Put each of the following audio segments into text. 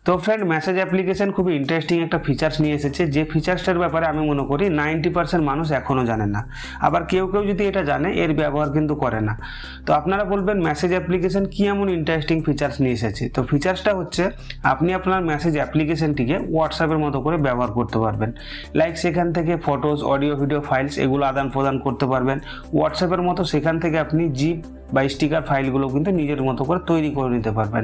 তো friend message application খুবই interesting একটা ফিচার্স নিয়ে এসেছে, যে ফিচার্সটার ব্যাপারে আমি মনে করি 90% মানুষ এখনও জানে না। আবার কেউ কেউ যদি এটা জানে এর ব্যবহার কিন্তু করে না। তো আপনারা বলবেন মেসেজ অ্যাপ্লিকেশন কী এমন ইন্টারেস্টিং ফিচার্স নিয়ে এসেছে। তো ফিচার্সটা হচ্ছে আপনি আপনার মেসেজ অ্যাপ্লিকেশনটিকে হোয়াটসঅ্যাপের মতো করে ব্যবহার করতে পারবেন। লাইক সেখান থেকে ফটোজ, অডিও, ভিডিও ফাইলস এগুলো আদান প্রদান করতে পারবেন। হোয়াটসঅ্যাপের মতো সেখান থেকে আপনি জিপ বা স্টিকার ফাইলগুলো কিন্তু নিজের মতো করে তৈরি করে নিতে পারবেন।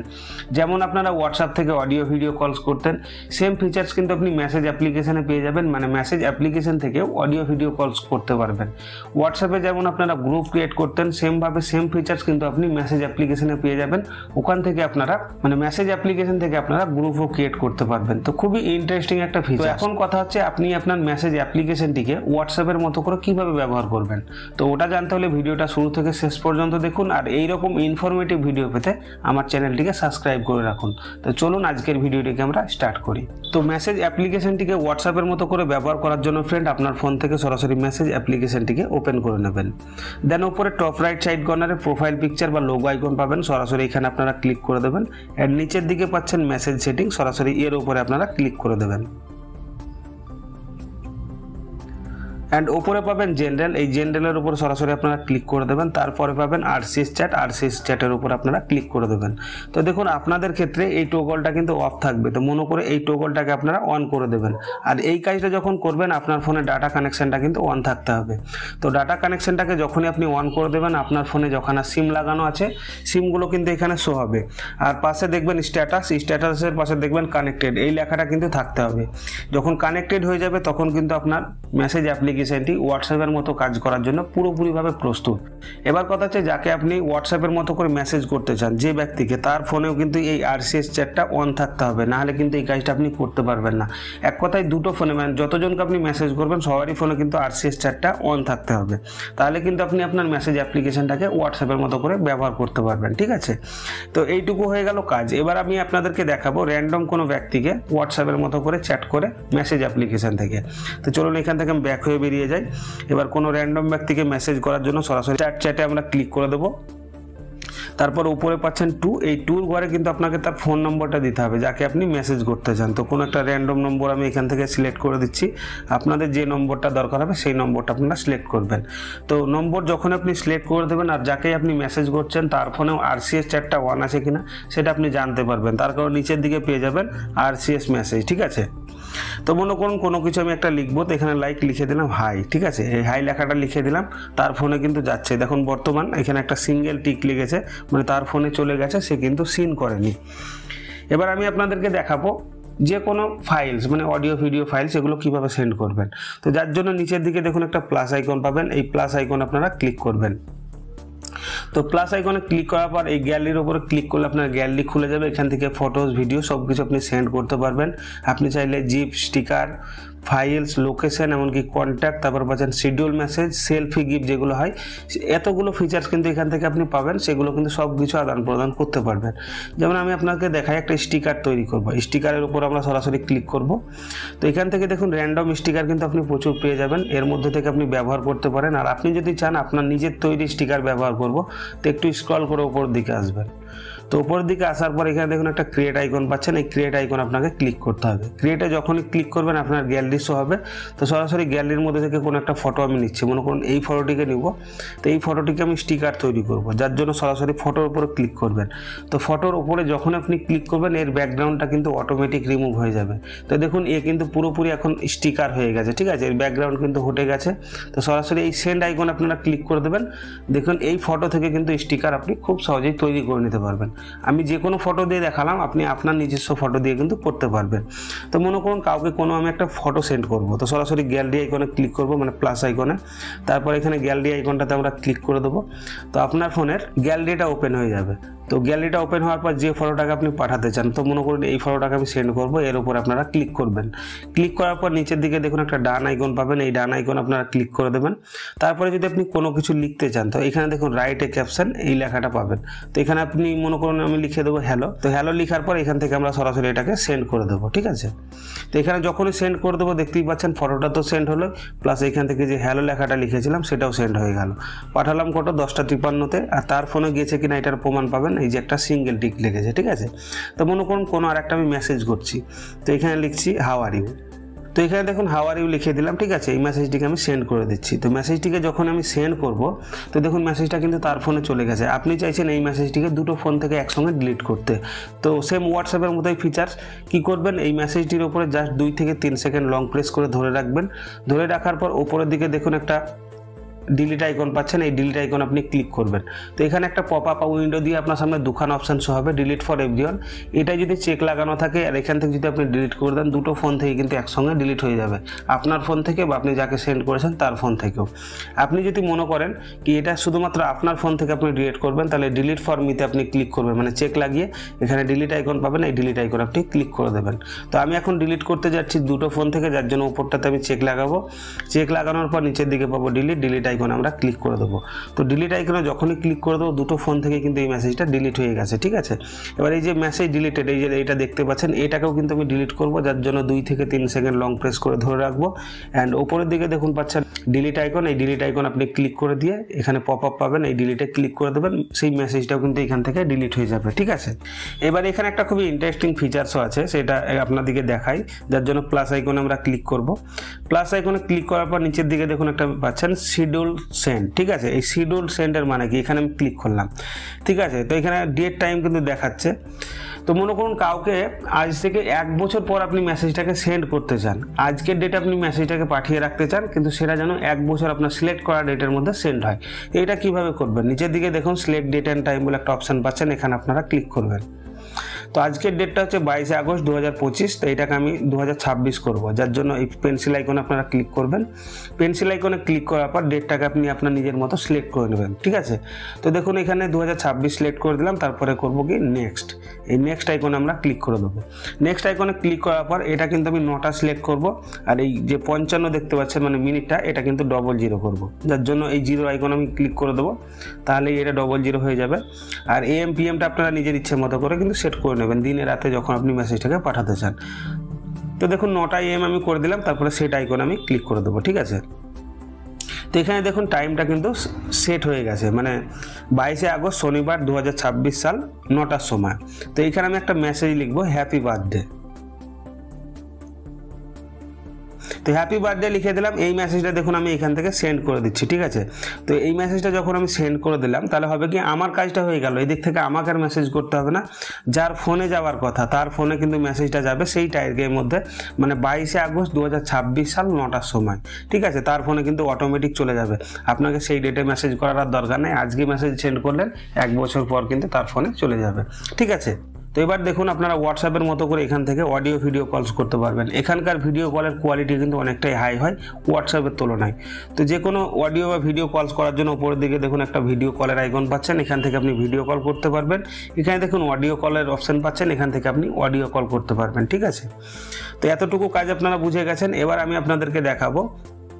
যেমন আপনারা হোয়াটসঅ্যাপ থেকে অডিও ভিডিও কলস করতেন, সেম ফিচার্স কিন্তু আপনি মেসেজ অ্যাপ্লিকেশনে পেয়ে যাবেন। মানে মেসেজ অ্যাপ্লিকেশন থেকেও অডিও ভিডিও কলস করতে পারবেন। হোয়াটসঅ্যাপে যেমন আপনারা গ্রুপ ক্রিয়েট করতেন, সেমভাবে সেম ফিচার্স কিন্তু আপনি মেসেজ অ্যাপ্লিকেশনে পেয়ে যাবেন। ওখান থেকে আপনারা মেসেজ অ্যাপ্লিকেশন থেকে আপনারা গ্রুপও ক্রিয়েট করতে পারবেন। তো খুবই ইন্টারেস্টিং একটা ফিচার। এখন কথা হচ্ছে আপনি আপনার মেসেজ অ্যাপ্লিকেশনটিকে হোয়াটসঅ্যাপের মতো করে কিভাবে ব্যবহার করবেন। তো ওটা জানতে হলে ভিডিওটা শুরু থেকে শেষ পর্যন্ত দেখুন, আর এইরকম ইনফরমেটিভ ভিডিও পেতে আমার চ্যানেলটিকে সাবস্ক্রাইব করে রাখুন। তো চলুন আজকের ভিডিওটিকে আমরা স্টার্ট করি। তো মেসেজ অ্যাপ্লিকেশনটিকে হোয়াটসঅ্যাপের মতো করে ব্যবহার করার জন্য ফ্রেন্ড আপনার ফোন থেকে সরাসরি মেসেজ অ্যাপ্লিকেশনটিকে ওপেন করে নেবেন। দেন উপরে টপ রাইট সাইড কর্নারে প্রোফাইল পিকচার বা লোগো আইকন পাবেন, সরাসরি এখানে আপনারা ক্লিক করে দেবেন। এর নিচের দিকে পাচ্ছেন মেসেজ সেটিং, সরাসরি এর উপরে আপনারা ক্লিক করে দেবেন। অ্যান্ড ওপরে পাবেন জেনারেল, এই জেনারেলের উপর সরাসরি আপনারা ক্লিক করে দেবেন। তারপরে পাবেন আরসিএস চ্যাট, আরসিএস চ্যাটের উপর আপনারা ক্লিক করে দেবেন। তো দেখুন আপনাদের ক্ষেত্রে এই টোগলটা কিন্তু অফ থাকবে, তো মনে করে এই টোগলটাকে আপনারা অন করে দেবেন। আর এই কাজটা যখন করবেন আপনার ফোনে ডাটা কানেকশনটা কিন্তু অন থাকতে হবে। তো ডাটা কানেকশনটাকে যখনই আপনি অন করে দেবেন, আপনার ফোনে যখন সিম লাগানো আছে সিমগুলো কিন্তু এখানে শো হবে। আর পাশে দেখবেন স্ট্যাটাস, স্ট্যাটাসের পাশে দেখবেন কানেক্টেড, এই লেখাটা কিন্তু থাকতে হবে। যখন কানেক্টেড হয়ে যাবে তখন কিন্তু আপনার মেসেজ অ্যাপ্লিকেশনটি হোয়াটসঅ্যাপের মতো কাজ করার জন্য পুরোপুরিভাবে প্রস্তুত। এবার কথা হচ্ছে যাকে আপনি হোয়াটসঅ্যাপের মতো করে মেসেজ করতে চান, যে ব্যক্তিকে, তার ফোনেও কিন্তু এই আরসিএস চ্যাটটা অন থাকতে হবে, নাহলে কিন্তু এই কাজটা আপনি করতে পারবেন না। এক কথায় দুটো ফোনে, মানে যতজনকে আপনি মেসেজ করবেন সবারই ফোনে কিন্তু আরসিএস চ্যাটটা অন থাকতে হবে। তাহলে কিন্তু আপনি আপনার মেসেজ অ্যাপ্লিকেশনটাকে হোয়াটসঅ্যাপের মতো করে ব্যবহার করতে পারবেন। ঠিক আছে, তো এইটুকু হয়ে গেল কাজ। এবার আমি আপনাদেরকে দেখাবো র্যান্ডম কোনো ব্যক্তিকে হোয়াটসঅ্যাপের মতো করে চ্যাট করে মেসেজ অ্যাপ্লিকেশন থেকে। তো চলুন এখান থেকে আমি ব্যাক হয়ে বেরিয়ে যাই। এবার কোনো র্যান্ডম ব্যক্তিকে মেসেজ করার জন্য সরাসরি চ্যাটে আমরা ক্লিক করে দেবো। তারপর উপরে পাচ্ছেন টু, এই টুর ঘরে কিন্তু আপনাকে তার ফোন নম্বরটা দিতে হবে যাকে আপনি মেসেজ করতে চান। তো কোনো একটা র্যান্ডম নম্বর আমি এখান থেকে সিলেক্ট করে দিচ্ছি। আপনাদের যে নম্বরটা দরকার হবে সেই নম্বরটা আপনারা সিলেক্ট করবেন। তো নম্বর যখন আপনি সিলেক্ট করে দেবেন, আর যাকে আপনি মেসেজ করছেন তার ফোনেও আরসিএস চ্যাটটা অন আছে কিনা সেটা আপনি জানতে পারবেন। তার কারণ নিচের দিকে পেয়ে যাবেন আরসিএস মেসেজ। ঠিক আছে, তো মনে করুন কোনো কিছু আমি একটা লিখবো, তো এখানে লাইক লিখে দিলাম হাই। ঠিক আছে, এই হাই লেখাটা লিখে দিলাম, তার ফোনে কিন্তু যাচ্ছে। দেখুন বর্তমান এখানে একটা সিঙ্গেল টিক লেগেছে, মানে তার ফোনে চলে গেছে, সে কিন্তু সিন করেনি। এবার আমি আপনাদেরকে দেখাবো যে কোনো ফাইলস, মানে অডিও ভিডিও ফাইলস, এগুলো কীভাবে সেন্ড করবেন। তো যার জন্য নিচের দিকে দেখুন একটা প্লাস আইকন পাবেন, এই প্লাস আইকন আপনারা ক্লিক করবেন। তো প্লাস আইকনে ক্লিক করার পর এই গ্যালারির উপরে ক্লিক করলে আপনার গ্যালারি খুলে যাবে। এখান থেকে ফটোজ, ভিডিও সব কিছু আপনি সেন্ড করতে পারবেন। আপনি চাইলে জিপ, স্টিকার, ফাইলস, লোকেশন, এমনকি কন্ট্যাক্ট, তারপর পাচ্ছেন শিডিউল মেসেজ, সেলফি গিফট যেগুলো হয়, এতগুলো ফিচার্স কিন্তু এখান থেকে আপনি পাবেন। সেগুলো কিন্তু সব কিছু আদান প্রদান করতে পারবেন। যেমন আমি আপনাকে দেখাই একটা স্টিকার তৈরি করব। স্টিকারের উপর আমরা সরাসরি ক্লিক করব। তো এখান থেকে দেখুন র্যান্ডম স্টিকার কিন্তু আপনি প্রচুর পেয়ে যাবেন, এর মধ্যে থেকে আপনি ব্যবহার করতে পারেন। আর আপনি যদি চান আপনার নিজের তৈরি স্টিকার ব্যবহার করব, তো একটু স্ক্রল করে উপর দিকে আসবেন। তো উপরের দিকে আসার পর এখানে দেখুন একটা ক্রিয়েট আইকন পাচ্ছেন, এই ক্রিয়েট আইকন আপনাকে ক্লিক করতে হবে। ক্রিয়েটে যখনই ক্লিক করবেন আপনার গ্যালারি শো হবে। তো সরাসরি গ্যালারির মধ্যে থেকে কোনো একটা ফটো আমি নিচ্ছি, মনে করুন এই ফটোটিকে নিব। তো এই ফটোটিকে আমি স্টিকার তৈরি করব, যার জন্য সরাসরি ফটোর উপরে ক্লিক করবেন। তো ফটোর উপরে যখন আপনি ক্লিক করবেন এর ব্যাকগ্রাউন্ডটা কিন্তু অটোমেটিক রিমুভ হয়ে যাবে। তো দেখুন এ কিন্তু পুরোপুরি এখন স্টিকার হয়ে গেছে। ঠিক আছে, এর ব্যাকগ্রাউন্ড কিন্তু হটে গেছে। তো সরাসরি এই সেন্ড আইকন আপনারা ক্লিক করে দেবেন। দেখুন এই ফটো থেকে কিন্তু স্টিকার আপনি খুব সহজেই তৈরি করে নিতে পারবেন। আমি যে কোনো ফটো দিয়ে দেখালাম, আপনি আপনার নিজস্ব ফটো দিয়ে কিন্তু করতে পারবেন। তো মনে করুন কাউকে কোনো আমি একটা ফটো সেন্ড করব, তো সরাসরি গ্যালারি আইকনে ক্লিক করব, মানে প্লাস আইকনে। তারপর এখানে গ্যালারি আইকনটাতে আমরা ক্লিক করে দেবো। তো আপনার ফোনের গ্যালারিটা ওপেন হয়ে যাবে। তো গ্যালারিটা ওপেন হওয়ার পর যে ফটোটাকে আপনি পাঠাতে চান, তো মনে করুন এই ফটোটাকে আমি সেন্ড করব, এর উপর আপনারা ক্লিক করবেন। ক্লিক করার পর নিচের দিকে দেখুন একটা ডান আইকন পাবেন, এই ডান আইকন আপনারা ক্লিক করে দেবেন। তারপরে যদি আপনি কোনো কিছু লিখতে চান, তো এখানে দেখুন রাইট এ ক্যাপশন, এই লেখাটা পাবেন। তো এখানে আপনি মনে করুন আমি লিখে দেবো হ্যালো। তো হ্যালো লিখার পর এখান থেকে আমরা সরাসরি এটাকে সেন্ড করে দেবো। ঠিক আছে, তো এখানে যখনই সেন্ড করে দেবো দেখতেই পাচ্ছেন ফটোটা তো সেন্ড হলো, প্লাস এখান থেকে যে হ্যালো লেখাটা লিখেছিলাম সেটাও সেন্ড হয়ে গেল। পাঠালাম কত 10টা 53-তে, আর তার ফোনে গিয়েছে কিনা এটার প্রমাণ পাবেন এই যে একটা সিঙ্গেল টিক লেগেছে, ঠিক আছে। তো মনে করুন কোনো আর একটা আমি মেসেজ করছি, তো এখানে লিখছি হাউ আর ইউ। তো এখানে দেখুন হাউ আর ইউ লিখে দিলাম, ঠিক আছে। এই মেসেজটিকে আমি সেন্ড করে দিচ্ছি। তো মেসেজটিকে যখন আমি সেন্ড করব, তো দেখুন মেসেজটা কিন্তু তার ফোনে চলে গেছে। আপনি চাইছেন এই মেসেজটিকে দুটো ফোন থেকে একসঙ্গে ডিলিট করতে, তো সেম হোয়াটসঅ্যাপের মতোই ফিচার্স। কি করবেন, এই মেসেজটির উপরে জাস্ট 2 থেকে 3 সেকেন্ড লং প্রেস করে ধরে রাখবেন। ধরে রাখার পর ওপরের দিকে দেখুন একটা ডিলিট আইকন পাচ্ছেন, এই ডিলিট আইকন আপনি ক্লিক করবেন। তো এখানে একটা পপ আপ উইন্ডো দিয়ে আপনার সামনে দুখানা অপশান শো হবে, ডিলিট ফর এভরিওয়ান। এটা যদি চেক লাগানো থাকে আর এখান থেকে যদি আপনি ডিলিট করে দেন, দুটো ফোন থেকে কিন্তু একসঙ্গে ডিলিট হয়ে যাবে, আপনার ফোন থেকে বা আপনি যাকে সেন্ড করেছেন তার ফোন থেকেও। আপনি যদি মনে করেন কি এটা শুধুমাত্র আপনার ফোন থেকে আপনি ডিলিট করবেন, তাহলে ডিলিট ফর মিতে আপনি ক্লিক করবেন, মানে চেক লাগিয়ে এখানে ডিলিট আইকন পাবেন, এই ডিলিট আইকন আপনি ক্লিক করে দেবেন। তো আমি এখন ডিলিট করতে যাচ্ছি দুটো ফোন থেকে, যার জন্য উপরটাতে আমি চেক লাগাবো। চেক লাগানোর পর নিচের দিকে পাবো ডিলিট আইকন আমরা ক্লিক করে দেবো। তো ডিলিট আইকনে যখনই ক্লিক করে দেবো, দুটো ফোন থেকে কিন্তু এই মেসেজটা ডিলিট হয়ে গেছে, ঠিক আছে। এবার এই যে মেসেজ ডিলিটেড, এই যে এটা দেখতে পাচ্ছেন, এটাকেও কিন্তু আমি ডিলিট করব, যার জন্য 2 থেকে 3 সেকেন্ড লং প্রেস করে ধরে রাখবো। অ্যান্ড ওপরের দিকে দেখুন পাচ্ছেন ডিলিট আইকন, এই ডিলিট আইকন আপনি ক্লিক করে দিয়ে এখানে পপ আপ পাবেন, এই ডিলিটে ক্লিক করে দেবেন, সেই মেসেজটাও কিন্তু এখান থেকে ডিলিট হয়ে যাবে, ঠিক আছে। এবার এখানে একটা খুবই ইন্টারেস্টিং ফিচার্সও আছে, সেটা আপনাদেরকে দেখাই। যার জন্য প্লাস আইকনে আমরা ক্লিক করব। প্লাস আইকনে ক্লিক করার পর নিচের দিকে দেখুন একটা পাচ্ছেন শিডিউল সেন্ড, ঠিক আছে। এই শিডিউল সেন্ডের মানে কি, এখানে আমি ক্লিক করলাম, ঠিক আছে। তো এখানে ডেট টাইম কিন্তু দেখাচ্ছে। তো মনে করুন কাউকে আজ থেকে 1 বছর পর আপনি মেসেজটাকে সেন্ড করতে চান, আজকের ডেটে আপনি মেসেজটাকে পাঠিয়ে রাখতে চান, কিন্তু সেটা যেন 1 বছর আপনার সিলেক্ট করা ডেটের মধ্যে সেন্ড হয়। এটা কিভাবে করবেন, নিচের দিকে দেখুন সিলেক্ট ডেট অ্যান্ড টাইম বলে একটা অপশান পাচ্ছেন, এখানে আপনারা ক্লিক করবেন। তো আজকের ডেটটা হচ্ছে 22 আগস্ট 2025, তো এটাকে আমি 2026 করব, যার জন্য এই পেন্সিল আইকনে আপনারা ক্লিক করবেন। পেন্সিল আইকনে ক্লিক করার পর ডেটটাকে আপনি আপনার নিজের মতো সিলেক্ট করে নেবেন, ঠিক আছে। তো দেখুন এখানে 2026 সিলেক্ট করে দিলাম, তারপরে করব কি নেক্সট, এই নেক্সট আইকনে আমরা ক্লিক করে দেবো। নেক্সট আইকনে ক্লিক করার পর এটা কিন্তু আমি 9টা সিলেক্ট করব, আর এই যে 55 দেখতে পাচ্ছেন মানে মিনিটটা, এটা কিন্তু 00 করব, যার জন্য এই 0 আইকন আমি ক্লিক করে দেবো, তাহলে এটা 00 হয়ে যাবে। আর AM PM টা আপনারা নিজের ইচ্ছে মতো করে কিন্তু সেট করে নেবেন, দিনে রাতে যখন আপনি মেসেজটাকে পাঠাতে চান। তো দেখুন 9টা AM আমি করে দিলাম, তারপরে সেট আইকন আমি ক্লিক করে দেবো, ঠিক আছে। তো এখানে দেখুন টাইমটা কিন্তু সেট হয়ে গেছে, মানে 22 আগস্ট শনিবার 2026 সাল 9টার সময়। তো এখানে আমি একটা মেসেজ লিখবো, হ্যাপি বার্থডে। তো হ্যাপি বার্থডে লিখে দিলাম। এই মেসেজটা দেখুন আমি এখান থেকে সেন্ড করে দিচ্ছি, ঠিক আছে। তো এই মেসেজটা যখন আমি সেন্ড করে দিলাম, তাহলে হবে কি আমার কাজটা হয়ে গেল, এই দিক থেকে আমাকে আর মেসেজ করতে হবে না, যার ফোনে যাওয়ার কথা তার ফোনে কিন্তু মেসেজটা যাবে সেই টাইমের মধ্যে, মানে 22 আগস্ট 2026 সাল 9টার সময়, ঠিক আছে। তার ফোনে কিন্তু অটোমেটিক চলে যাবে, আপনাকে সেই ডেটে মেসেজ করার আর দরকার নেই। আজকে মেসেজ সেন্ড করলেন, 1 বছর পর কিন্তু তার ফোনে চলে যাবে, ঠিক আছে। তো এবার দেখুন আপনারা হোয়াটসঅ্যাপের মতো করে এখান থেকে অডিও ভিডিও কলস করতে পারবেন। এখানকার ভিডিও কলের কোয়ালিটি কিন্তু অনেকটাই হাই হয় হোয়াটসঅ্যাপের তুলনায়। তো যে কোনো অডিও বা ভিডিও কলস করার জন্য উপরের দিকে দেখুন একটা ভিডিও কলের আইকন পাচ্ছেন, এখান থেকে আপনি ভিডিও কল করতে পারবেন। এখানে দেখুন অডিও কলের অপশান পাচ্ছেন, এখান থেকে আপনি অডিও কল করতে পারবেন, ঠিক আছে। তো এতটুকু কাজ আপনারা বুঝে গেছেন। এবার আমি আপনাদেরকে দেখাবো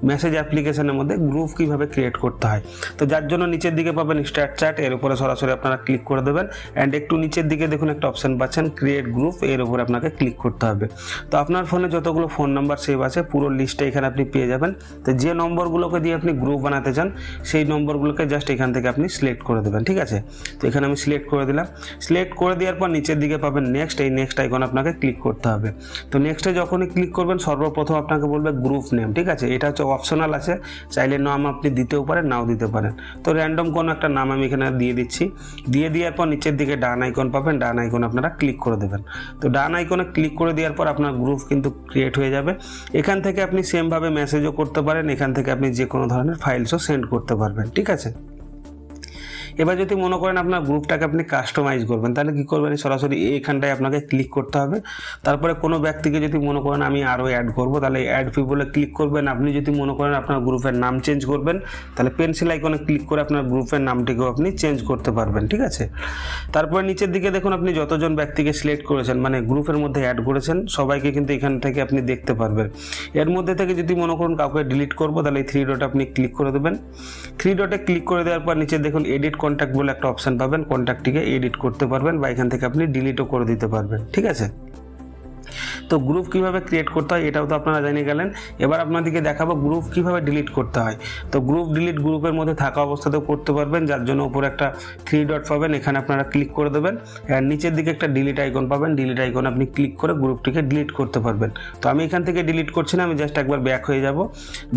মেসেজ অ্যাপ্লিকেশনের মধ্যে গ্রুপ কিভাবে ক্রিয়েট করতে হয়। তো যার জন্য নিচের দিকে পাবেন স্টার্ট চ্যাট, এর উপরে সরাসরি আপনারা ক্লিক করে দেবেন। অ্যান্ড একটু নিচের দিকে দেখুন একটা অপশান পাচ্ছেন ক্রিয়েট গ্রুপ, এর উপরে আপনাকে ক্লিক করতে হবে। তো আপনার ফোনে যতগুলো ফোন নাম্বার সেভ আছে পুরো লিস্টটা এখানে আপনি পেয়ে যাবেন। তো যে নম্বরগুলোকে দিয়ে আপনি গ্রুপ বানাতে চান সেই নম্বরগুলোকে জাস্ট এখান থেকে আপনি সিলেক্ট করে দেবেন, ঠিক আছে। তো এখানে আমি সিলেক্ট করে দিলাম। সিলেক্ট করে দেওয়ার পর নিচের দিকে পাবেন নেক্সট, এই নেক্সট আইকন আপনাকে ক্লিক করতে হবে। তো নেক্সটে যখনই ক্লিক করবেন সর্বপ্রথম আপনাকে বলবে গ্রুপ নেম, ঠিক আছে। এটা হচ্ছে অপশনাল আছে, চাইলে নাম আপনি দিতেও পারেন নাও দিতে পারেন। তো র্যান্ডম কোনো একটা নাম আমি এখানে দিয়ে দিচ্ছি। দিয়ে দেওয়ার পর নিচের দিকে ডান আইকন পাবেন, ডান আইকন আপনারা ক্লিক করে দেবেন। তো ডান আইকনে ক্লিক করে দেওয়ার পর আপনার গ্রুপ কিন্তু ক্রিয়েট হয়ে যাবে। এখান থেকে আপনি সেমভাবে মেসেজও করতে পারেন, এখান থেকে আপনি যে কোনো ধরনের ফাইলসও সেন্ড করতে পারবেন, ঠিক আছে। এবার যদি মনে করেন আপনার গ্রুপটাকে আপনি কাস্টমাইজ করবেন, তাহলে কী করবেন, সরাসরি এইখানটায় আপনাকে ক্লিক করতে হবে। তারপরে কোনো ব্যক্তিকে যদি মনে করেন আমি আরও অ্যাড করব, তাহলে অ্যাড পিপলে ক্লিক করবেন। আপনি যদি মনে করেন আপনার গ্রুপের নাম চেঞ্জ করবেন, তাহলে পেন্সিল আইকনে ক্লিক করে আপনার গ্রুপের নামটিকেও আপনি চেঞ্জ করতে পারবেন, ঠিক আছে। তারপরে নিচের দিকে দেখুন আপনি যতজন ব্যক্তিকে সিলেক্ট করেছেন, মানে গ্রুপের মধ্যে অ্যাড করেছেন, সবাইকে কিন্তু এখান থেকে আপনি দেখতে পারবেন। এর মধ্যে থেকে যদি মনে করুন কাউকে ডিলিট করবো, তাহলে এই 3 ডটে আপনি ক্লিক করে দেবেন। 3 ডটে ক্লিক করে দেওয়ার পর নিচে দেখুন এডিট কন্ট্যাক্ট বলে একটা অপশন পাবেন, কন্ট্যাক্টটিকে এডিট করতে পারবেন বা এখান থেকে আপনি ডিলিটও করে দিতে পারবেন, ঠিক আছে। তো তো গ্রুপ কিভাবে ক্রিয়েট করতে হয় এটাও তো আপনারা জেনে গেলেন। এবার আপনাদেরকে দেখাবো গ্রুপ কিভাবে ডিলিট করতে হয়। তো গ্রুপ ডিলিট গ্রুপের মধ্যে থাকা অবস্থাতেও করতে পারবেন, যার জন্য উপরে একটা 3 ডট পাবেন, এখানে আপনারা ক্লিক করে দেবেন। আর নিচের দিকে একটা ডিলিট আইকন পাবেন, ডিলিট আইকন আপনি ক্লিক করে গ্রুপটিকে ডিলিট করতে পারবেন। তো আমি এখান থেকে ডিলিট করছি না, আমি জাস্ট একবার ব্যাক হয়ে যাব।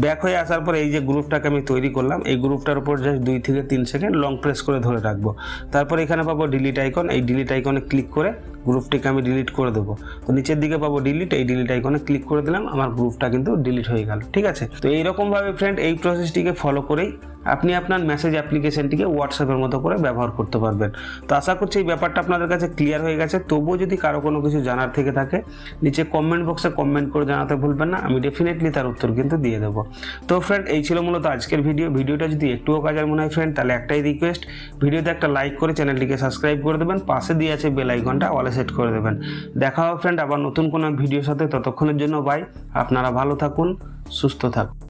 ব্যাক হয়ে আসার পর এই যে গ্রুপটাকে আমি তৈরি করলাম, এই গ্রুপটার উপর জাস্ট 2 থেকে 3 সেকেন্ড লং প্রেস করে ধরে রাখবো। তারপর এখানে পাবো ডিলিট আইকন, এই ডিলিট আইকনে ক্লিক করে গ্রুপটিকে আমি ডিলিট করে দেবো। তো নিচের দিকে পাবো ডিলিট, এই ডিলিট আইকনে ক্লিক করে দিলাম, আমার গ্রুপটা কিন্তু ডিলিট হয়ে গেল। ঠিক আছে, তো এইরকমভাবে ফ্রেন্ড এই প্রসেসটিকে ফলো করেই আপনি আপনার মেসেজ অ্যাপ্লিকেশনটিকে হোয়াটসঅ্যাপের মতো করে ব্যবহার করতে পারবেন। তো আশা করছি এই ব্যাপারটা আপনাদের কাছে ক্লিয়ার হয়ে গেছে। তবুও যদি কারো কোনো কিছু জানার থেকে থাকে নিচে কমেন্ট বক্সে কমেন্ট করে জানাতে ভুলবেন না, আমি ডেফিনেটলি তার উত্তর কিন্তু দিয়ে দেবো। তো ফ্রেন্ড এই ছিল মূলত আজকের ভিডিওটা যদি একটুও কাজের মনে হয় ফ্রেন্ড, তাহলে একটাই রিকোয়েস্ট, ভিডিওতে একটা লাইক করে চ্যানেলটিকে সাবস্ক্রাইব করে দেবেন, পাশে দিয়ে আছে বেল আইকনটা অলে সেট করে দেবেন। দেখা হবে ফ্রেন্ড আবার নতুন কোনো ভিডিওর সাথে, ততক্ষণের জন্য বাই। আপনারা ভালো থাকুন, সুস্থ থাকুন।